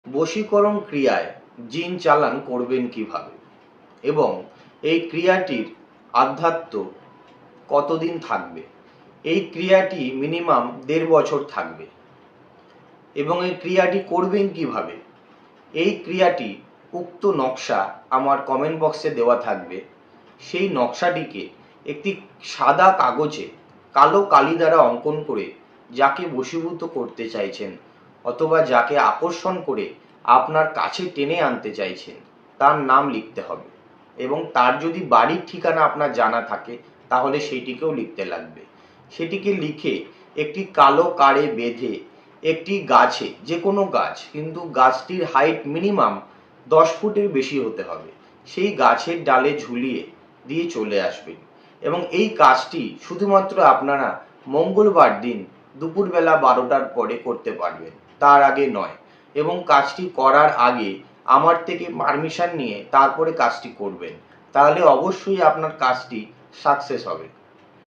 বশীকরণ ক্রিয়ায় জিন চালান করবেন কিভাবে এবং এই ক্রিয়াটির আধ্যাত্ম কতদিন থাকবে। এই ক্রিয়াটি মিনিমাম 1.5 বছর থাকবে এবং এই ক্রিয়াটি করবেন কিভাবে। এই ক্রিয়াটি উক্ত নকশা আমার কমেন্ট বক্সে দেওয়া থাকবে। সেই নকশাটিকে একটি সাদা কাগজে কালো কালি দ্বারা অঙ্কন করে যাকে বশীভূত করতে চাইছেন অথবা যাকে আকর্ষণ করে আপনার কাছে টেনে আনতে চাইছেন তার নাম লিখতে হবে এবং তার যদি বাড়ির ঠিকানা আপনার জানা থাকে তাহলে সেটিকেও লিখতে লাগবে। সেটিকে লিখে একটি কালো কারে বেঁধে একটি গাছে, যে কোনো গাছ, কিন্তু গাছটির হাইট মিনিমাম 10 ফুটের বেশি হতে হবে, সেই গাছের ডালে ঝুলিয়ে দিয়ে চলে আসবেন। এবং এই কাজটি শুধুমাত্র আপনারা মঙ্গলবার দিন দুপুরবেলা 12টার পরে করতে পারবেন, তার আগে নয়। এবং কাজটি করার আগে আমার থেকে পারমিশন নিয়ে তারপরে কাজটি করবেন, তাহলে অবশ্যই আপনার কাজটি সাকসেস হবে।